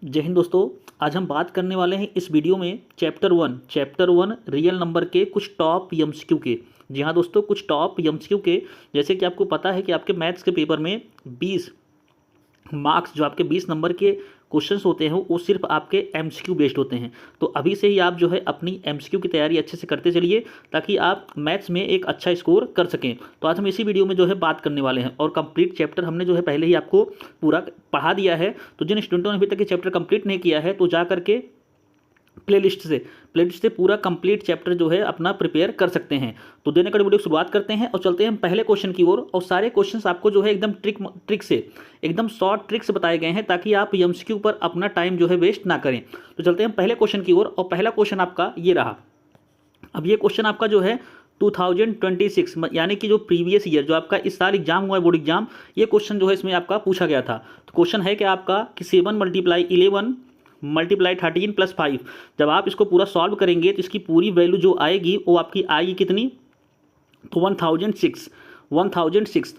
जय हिंद दोस्तों। आज हम बात करने वाले हैं इस वीडियो में चैप्टर वन रियल नंबर के कुछ टॉप एमसीक्यू के। जी हाँ दोस्तों, कुछ टॉप एमसीक्यू के। जैसे कि आपको पता है कि आपके मैथ्स के पेपर में 20 मार्क्स, जो आपके 20 नंबर के क्वेश्चंस होते हैं वो सिर्फ आपके एमसीक्यू बेस्ड होते हैं। तो अभी से ही आप जो है अपनी एमसीक्यू की तैयारी अच्छे से करते चलिए ताकि आप मैथ्स में एक अच्छा स्कोर कर सकें। तो आज हम इसी वीडियो में जो है बात करने वाले हैं और कंप्लीट चैप्टर हमने जो है पहले ही आपको पूरा पढ़ा दिया है। तो जिन स्टूडेंटों ने अभी तक ये चैप्टर कंप्लीट नहीं किया है तो जा करके प्लेलिस्ट से पूरा कंप्लीट चैप्टर जो है अपना प्रिपेयर कर सकते हैं। तो देने का वीडियो की शुरुआत करते हैं और चलते हैं हम पहले क्वेश्चन की ओर। और सारे क्वेश्चंस आपको जो है एकदम ट्रिक से, एकदम शॉर्ट ट्रिक से बताए गए हैं ताकि आप एमसीक्यू पर अपना टाइम जो है वेस्ट ना करें। तो चलते हैं हम पहले क्वेश्चन की ओर और पहला क्वेश्चन आपका ये रहा। अब ये क्वेश्चन आपका जो है 2026 यानी कि जो प्रीवियस ईयर जो आपका इस साल एग्जाम हुआ है बोर्ड एग्जाम, ये क्वेश्चन जो है इसमें आपका पूछा गया था। तो क्वेश्चन है कि आपका कि 7 × 11 × 13 + 5, जब आप इसको पूरा सॉल्व करेंगे तो इसकी पूरी वैल्यू जो आएगी वो आपकी आएगी कितनी, तो 1006।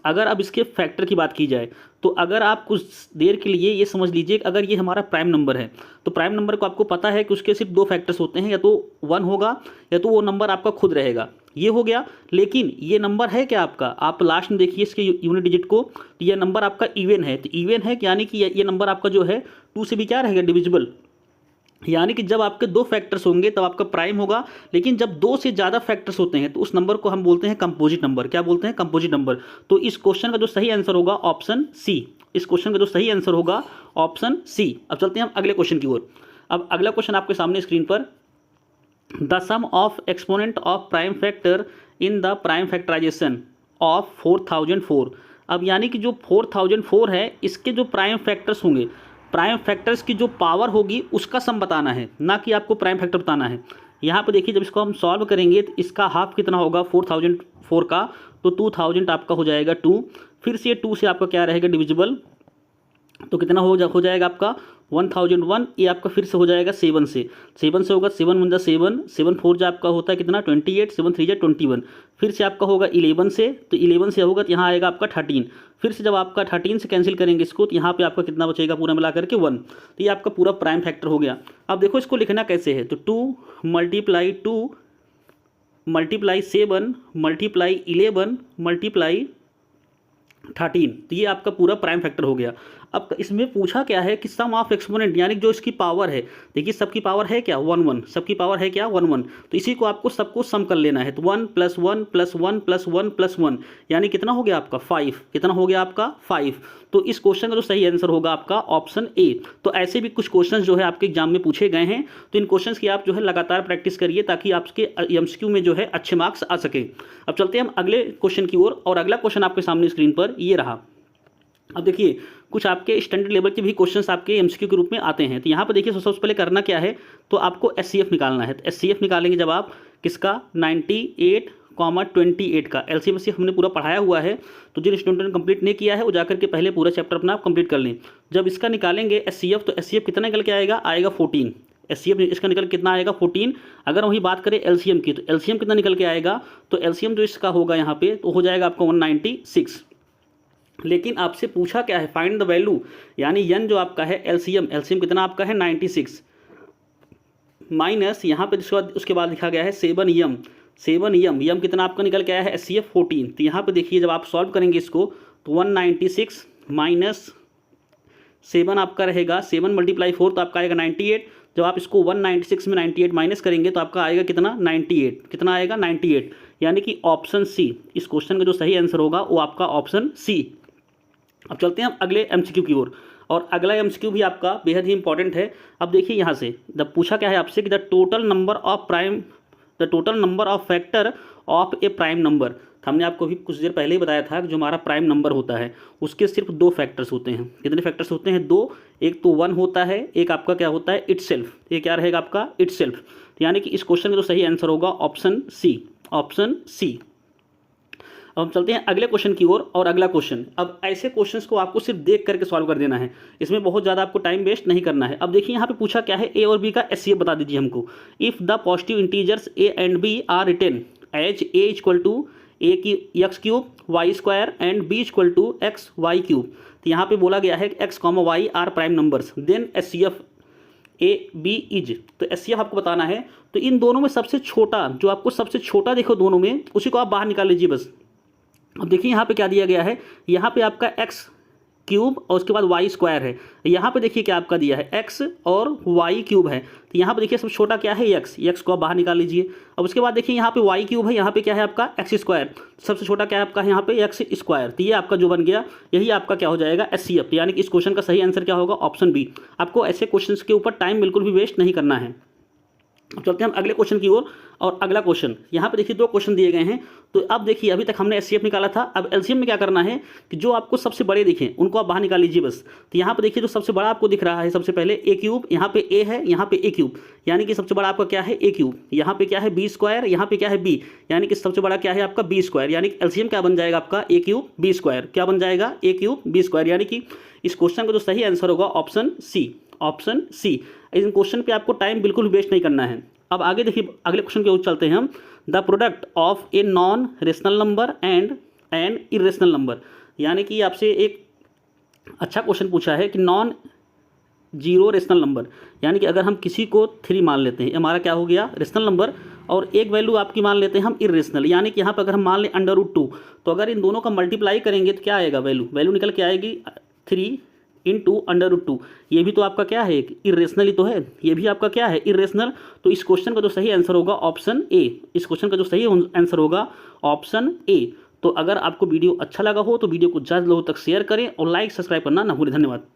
अगर अब इसके फैक्टर की बात की जाए तो अगर आप कुछ देर के लिए ये समझ लीजिए कि अगर ये हमारा प्राइम नंबर है तो प्राइम नंबर को आपको पता है कि उसके सिर्फ दो फैक्टर्स होते हैं, या तो 1 होगा या तो वो नंबर आपका खुद रहेगा। ये हो गया। लेकिन ये नंबर है क्या आपका, आप लास्ट में देखिए इसके यूनिट डिजिट को, तो ये नंबर आपका इवन है। तो इवन है यानी कि ये नंबर आपका जो है 2 से भी क्या रहेगा, डिविजिबल। यानी कि जब आपके दो फैक्टर्स होंगे तब आपका प्राइम होगा। लेकिन जब दो से ज़्यादा फैक्टर्स होते हैं तो उस नंबर को हम बोलते हैं कंपोजिट नंबर। क्या बोलते हैं, कंपोजिट नंबर। तो इस क्वेश्चन का जो सही आंसर होगा ऑप्शन सी। इस क्वेश्चन का जो सही आंसर होगा ऑप्शन सी। अब चलते हैं हम अगले क्वेश्चन की ओर। अब अगला क्वेश्चन आपके सामने स्क्रीन पर, the sum of exponent of prime factor in the prime factorization of 4004। अब यानी कि जो 4004 है इसके जो प्राइम फैक्टर्स होंगे, प्राइम फैक्टर्स की जो पावर होगी उसका सम बताना है, ना कि आपको प्राइम फैक्टर बताना है। यहाँ पे देखिए जब इसको हम सॉल्व करेंगे तो इसका हाफ कितना होगा 4004 का, तो 2000 आपका हो जाएगा 2। फिर से 2 से आपका क्या रहेगा, डिविजिबल, तो कितना हो जाएगा आपका 1001। ये आपका फिर से हो जाएगा 7 से होगा 7 × 7, 7 4 जो आपका होता है कितना 28, 7 3 21। फिर से आपका होगा 11 से, तो 11 से होगा तो यहाँ आएगा आपका 13। फिर से जब आपका 13 से कैंसिल करेंगे इसको तो यहाँ पे आपका कितना बचेगा पूरा मिला करके 1। तो ये आपका पूरा प्राइम फैक्टर हो गया। अब देखो इसको लिखना कैसे है, तो 2 × 2 × 7 × 11 × 13, तो ये आपका पूरा प्राइम फैक्टर हो गया। अब इसमें पूछा क्या है कि सम ऑफ एक्सपोनेंट, यानी जो इसकी पावर है, देखिए सबकी पावर है क्या 1 1, सबकी पावर है क्या 1 1। तो इसी को आपको सबको सम कर लेना है। तो 1 + 1 + 1 + 1 + 1 यानी कितना हो गया आपका 5। कितना हो गया आपका 5। तो इस क्वेश्चन का जो सही आंसर होगा आपका ऑप्शन ए। तो ऐसे भी कुछ क्वेश्चंस जो है आपके एग्जाम में पूछे गए हैं, तो इन क्वेश्चंस की आप जो है लगातार प्रैक्टिस करिए ताकि आपके एमसीक्यू में जो है अच्छे मार्क्स आ सके। अब चलते हैं हम अगले क्वेश्चन की ओर और अगला क्वेश्चन आपके सामने स्क्रीन पर ये रहा। अब देखिए कुछ आपके स्टैंडर्ड लेवल के भी क्वेश्चंस आपके एमसीक्यू के रूप में आते हैं। तो यहाँ पर देखिए सबसे पहले करना क्या है, तो आपको एचसीएफ निकालना है। तो एचसीएफ निकालेंगे जब आप किसका 98, 28 का एलसीएम हमने पूरा पढ़ाया हुआ है। तो जिन स्टूडेंट ने कंप्लीट नहीं किया है वो जाकर के पहले पूरा चैप्टर अपना कंप्लीट कर लें। जब इसका निकालेंगे एचसीएफ तो एचसीएफ कितना निकल के आएगा 14। एचसीएफ इसका निकल कितना आएगा 14। अगर वही बात करें एलसीएम की तो एलसीएम कितना निकल के आएगा, तो एलसीएम जो इसका होगा यहाँ पे तो हो जाएगा आपका 196। लेकिन आपसे पूछा क्या है, फाइंड द वैल्यू, यानी यन जो आपका है एलसीएम कितना आपका है 96 माइनस यहाँ पे उसके बाद लिखा गया है 7 यम कितना आपका निकल के आया है एचसीएफ 14। तो यहाँ पे देखिए जब आप सॉल्व करेंगे इसको तो 196 माइनस 7 आपका रहेगा, 7 × 4 तो आपका आएगा 98। जब आप इसको 196 में 98 माइनस करेंगे तो आपका आएगा कितना 98। कितना आएगा 98, यानी कि ऑप्शन सी। इस क्वेश्चन का जो सही आंसर होगा वो आपका ऑप्शन सी। अब चलते हैं हम अगले एमसीक्यू की ओर और अगला एमसीक्यू भी आपका बेहद ही इंपॉर्टेंट है। अब देखिए यहाँ से जब पूछा क्या है आपसे कि the total number of factor of A prime number. हमने आपको भी कुछ देर पहले ही बताया था कि जो हमारा प्राइम नंबर होता है उसके सिर्फ दो फैक्टर्स होते हैं। कितने फैक्टर्स होते हैं, दो। एक तो 1 होता है, एक आपका क्या होता है इटसेल्फ। ये क्या रहेगा आपका इटसेल्फ। यानी कि इस क्वेश्चन का जो सही आंसर होगा ऑप्शन सी। Option C. अब हम चलते हैं अगले क्वेश्चन की ओर और अगला क्वेश्चन। अब ऐसे क्वेश्चंस को आपको सिर्फ देख करके सॉल्व कर देना है, इसमें बहुत ज़्यादा आपको टाइम वेस्ट नहीं करना है। अब देखिए यहाँ पे पूछा क्या है, ए और बी का एचसीएफ बता दीजिए हमको। If the positive integers a and b are written as a = a की x³ y² and b = x y³। तो यहाँ पे बोला गया है कि x, y are prime numbers, then HCF a b is, तो एचसीएफ आपको बताना है। तो इन दोनों में सबसे छोटा, जो आपको सबसे छोटा देखो दोनों में, उसी को आप बाहर निकाल लीजिए बस। अब देखिए यहाँ पे क्या दिया गया है, यहाँ पे आपका एक्स क्यूब और उसके बाद वाई स्क्वायर है। यहाँ पे देखिए क्या आपका दिया है, एक्स और वाई क्यूब है। तो यहाँ पे देखिए सबसे छोटा क्या है, एक्स को आप बाहर निकाल लीजिए। अब उसके बाद देखिए यहाँ पे वाई क्यूब है, यहाँ पे क्या है आपका एक्स स्क्वायर, सबसे छोटा क्या है आपका यहाँ पे एक्स स्क्वायर। तो ये आपका जो बन गया, यही आपका क्या हो जाएगा, एचसीएफ। यानी कि इस क्वेश्चन का सही आंसर क्या होगा, ऑप्शन बी। आपको ऐसे क्वेश्चन के ऊपर टाइम बिल्कुल भी वेस्ट नहीं करना है। अब चलते हैं हम अगले क्वेश्चन की ओर। और अगला क्वेश्चन यहाँ पे देखिए 2 क्वेश्चन दिए गए हैं। तो अब देखिए अभी तक हमने एचसीएफ निकाला था, अब एलसीएम में क्या करना है कि जो आपको सबसे बड़े दिखें उनको आप बाहर निकाल लीजिए बस। तो यहाँ पे देखिए जो सबसे बड़ा आपको दिख रहा है, सबसे पहले ए क्यूब, यहाँ पे ए है, यहाँ पे ए क्यूब, यानी कि सबसे बड़ा आपका क्या है ए क्यूब। यहाँ पे क्या है बी स्क्वायर, यहाँ पे क्या है बी, यानी कि सबसे बड़ा क्या है आपका बी स्क्वायर। यानी कि एलसीएम क्या बन जाएगा आपका ए क्यूब बी स्क्वायर, क्या बन जाएगा ए क्यूब बी स्क्वायर। यानी कि इस क्वेश्चन का जो सही आंसर होगा ऑप्शन सी, ऑप्शन सी। इस क्वेश्चन पे आपको टाइम बिल्कुल वेस्ट नहीं करना है। अब आगे देखिए अगले क्वेश्चन की ओर चलते हैं हम। The product of a non rational number and an irrational number, यानी कि आपसे एक अच्छा क्वेश्चन पूछा है कि नॉन जीरो रेशनल नंबर, यानी कि अगर हम किसी को 3 मान लेते हैं, हमारा क्या हो गया रेशनल नंबर, और एक वैल्यू आपकी मान लेते हैं हम इरेशनल, यानी कि यहाँ पर अगर हम मान लें √2, तो अगर इन दोनों का मल्टीप्लाई करेंगे तो क्या आएगा, वैल्यू निकल के आएगी 3 इंटू √2। ये भी तो आपका क्या है, इरेशनल ही तो है, ये भी आपका क्या है इरेशनल। तो इस क्वेश्चन का जो सही आंसर होगा ऑप्शन ए, इस क्वेश्चन का जो सही आंसर होगा ऑप्शन ए। तो अगर आपको वीडियो अच्छा लगा हो तो वीडियो को ज़्यादा लोगों तक शेयर करें और लाइक सब्सक्राइब करना ना भूलें। धन्यवाद।